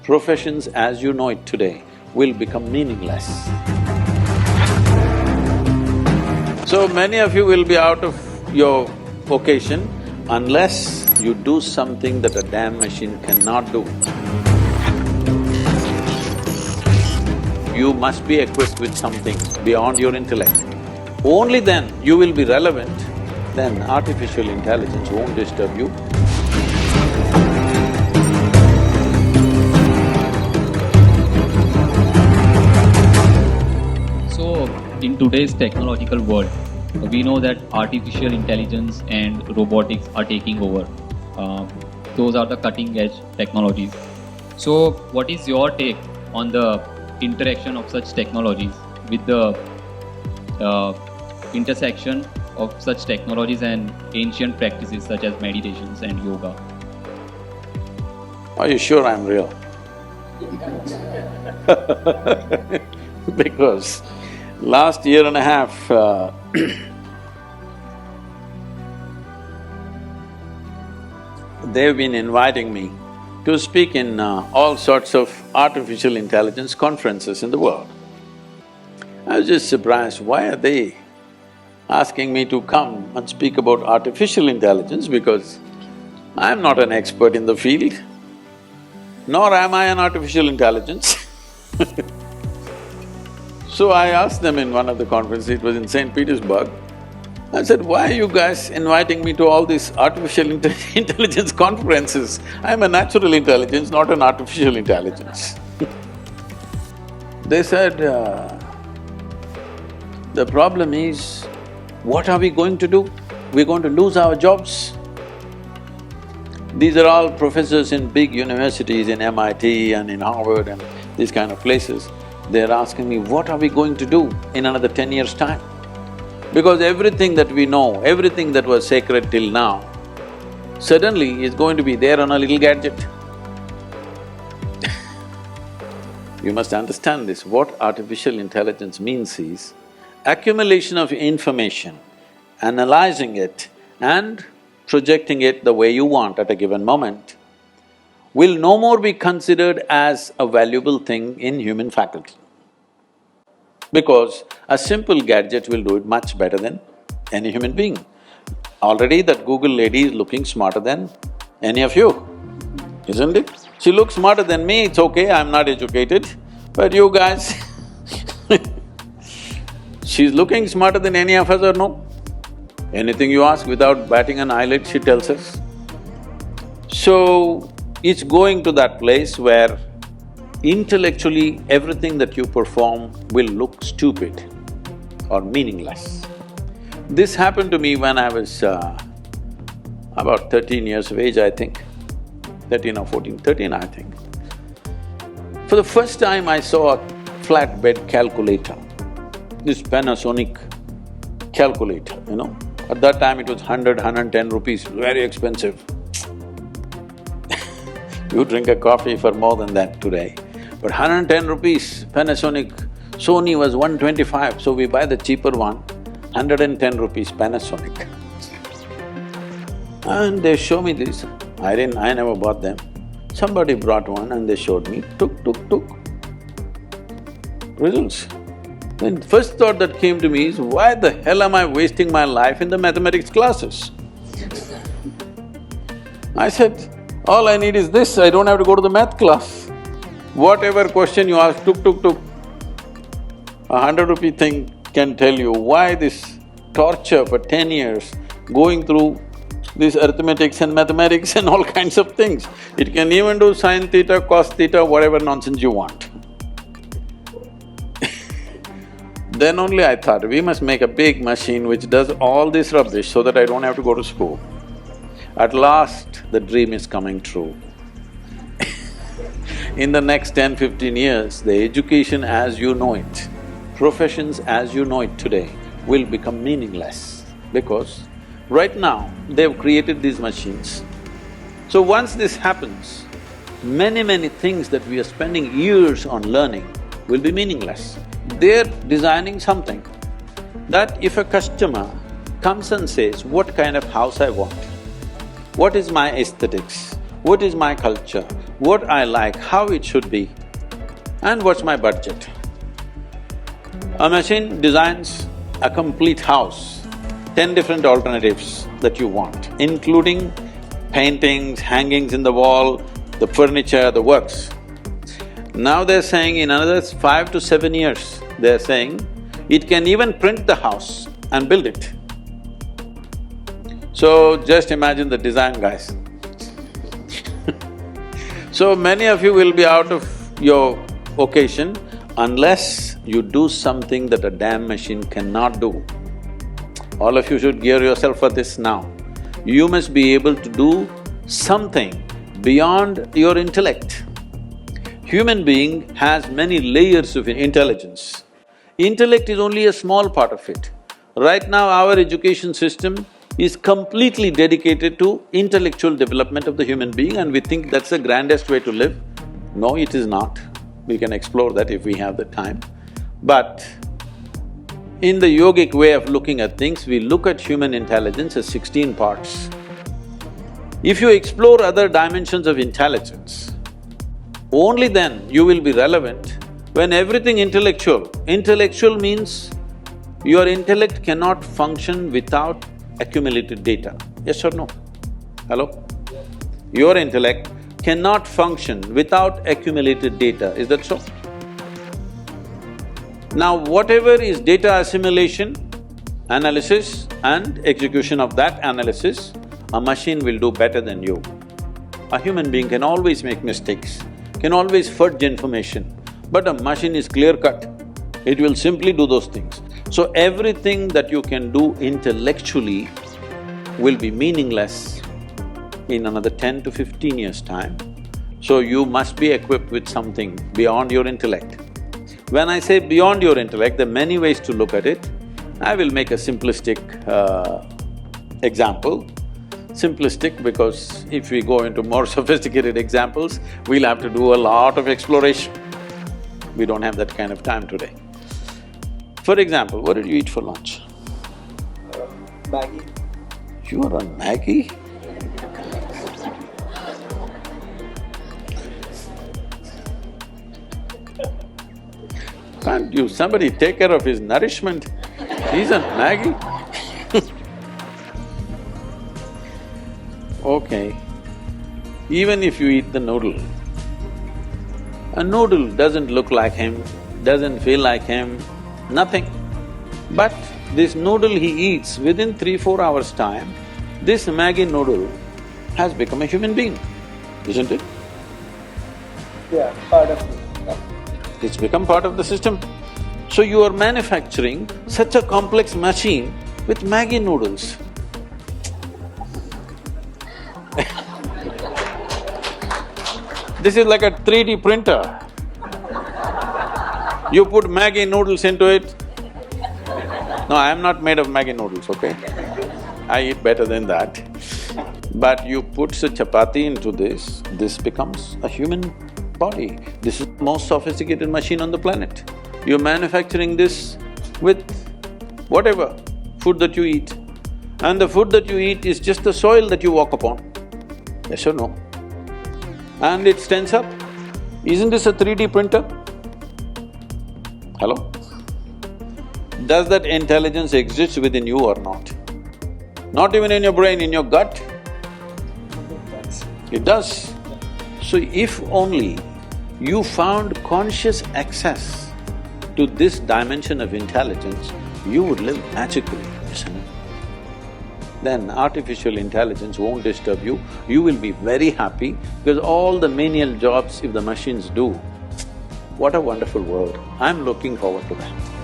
professions as you know it today will become meaningless. So many of you will be out of your vocation unless you do something that a damn machine cannot do. You must be equipped with something beyond your intellect. Only then you will be relevant, then artificial intelligence won't disturb you. So, in today's technological world, we know that artificial intelligence and robotics are taking over. Those are the cutting-edge technologies. So, what is your take on the interaction of such technologies with the intersection of such technologies and ancient practices such as meditations and yoga? Are you sure I'm real? Because last year and a half, they've been inviting me to speak in all sorts of artificial intelligence conferences in the world. I was just surprised, why are they asking me to come and speak about artificial intelligence, because I'm not an expert in the field, nor am I an artificial intelligence. So I asked them in one of the conferences, it was in St. Petersburg, I said, why are you guys inviting me to all these artificial intelligence conferences? I'm a natural intelligence, not an artificial intelligence. They said, the problem is, what are we going to do? We're going to lose our jobs. These are all professors in big universities, in MIT and in Harvard and these kind of places. They're asking me, what are we going to do in another 10 years' time? Because everything that we know, everything that was sacred till now, suddenly is going to be there on a little gadget. You must understand this. What artificial intelligence means is accumulation of information, analyzing it and projecting it the way you want at a given moment will no more be considered as a valuable thing in human faculty. Because a simple gadget will do it much better than any human being. Already that Google lady is looking smarter than any of you, isn't it? She looks smarter than me, it's okay, I'm not educated, but you guys she's looking smarter than any of us or no? Anything you ask without batting an eyelid, she tells us. So, it's going to that place where intellectually everything that you perform will look stupid or meaningless. This happened to me when I was about 13 years of age, I think. 13 or 14, 13 I think. For the first time I saw a flatbed calculator, this Panasonic calculator, you know. At that time it was 110 rupees, very expensive. You drink a coffee for more than that today. But 110 rupees, Panasonic, Sony was 125, so we buy the cheaper one, 110 rupees Panasonic. And they show me this, I never bought them. Somebody brought one and they showed me, took. Results. Then first thought that came to me is, why the hell am I wasting my life in the mathematics classes? I said, all I need is this, I don't have to go to the math class. Whatever question you ask, took. A 100-rupee thing can tell you why this torture for 10 years going through this arithmetics and mathematics and all kinds of things. It can even do sin theta, cos theta, whatever nonsense you want. Then only I thought, we must make a big machine which does all this rubbish so that I don't have to go to school. At last, the dream is coming true. In the next 10-15 years, the education as you know it, professions as you know it today will become meaningless because right now they've created these machines. So once this happens, many things that we are spending years on learning will be meaningless. They're designing something that if a customer comes and says, what kind of house I want, what is my aesthetics, what is my culture, what I like, how it should be, and what's my budget. A machine designs a complete house, 10 different alternatives that you want, including paintings, hangings in the wall, the furniture, the works. Now they're saying in another 5 to 7 years, they're saying it can even print the house and build it. So just imagine the design guys. So many of you will be out of your vocation unless you do something that a damn machine cannot do. All of you should gear yourself for this now. You must be able to do something beyond your intellect. Human being has many layers of intelligence. Intellect is only a small part of it. Right now, our education system is completely dedicated to intellectual development of the human being, and we think that's the grandest way to live. No, it is not. We can explore that if we have the time. But in the yogic way of looking at things, we look at human intelligence as 16 parts. If you explore other dimensions of intelligence, only then you will be relevant when everything intellectual. Intellectual means your intellect cannot function without accumulated data. Yes or no? Hello? Your intellect cannot function without accumulated data, is that so? Now, whatever is data assimilation, analysis and execution of that analysis, a machine will do better than you. A human being can always make mistakes, can always fudge information, but a machine is clear-cut. It will simply do those things. So everything that you can do intellectually will be meaningless in another 10 to 15 years' time. So you must be equipped with something beyond your intellect. When I say beyond your intellect, there are many ways to look at it. I will make a simplistic example. Simplistic because if we go into more sophisticated examples, we'll have to do a lot of exploration. We don't have that kind of time today. For example, what did you eat for lunch? Maggie. You are on Maggie? Can't you… somebody take care of his nourishment? He's on Maggie? Okay, even if you eat the noodle, a noodle doesn't look like him, doesn't feel like him, nothing. But this noodle he eats, within 3-4 hours' time, this Maggi noodle has become a human being, isn't it? Yeah, part of it. It's become part of the system. So you are manufacturing such a complex machine with Maggi noodles. This is like a 3D printer. You put Maggi noodles into it. No, I am not made of Maggi noodles, okay? I eat better than that. But you put a chapati into this becomes a human body. This is the most sophisticated machine on the planet. You're manufacturing this with whatever food that you eat. And the food that you eat is just the soil that you walk upon. Yes or no? And it stands up. Isn't this a 3D printer? Hello? Does that intelligence exist within you or not? Not even in your brain, in your gut? It does. So if only you found conscious access to this dimension of intelligence, you would live magically, isn't it? Then artificial intelligence won't disturb you, you will be very happy because all the menial jobs if the machines do, what a wonderful world. I'm looking forward to that.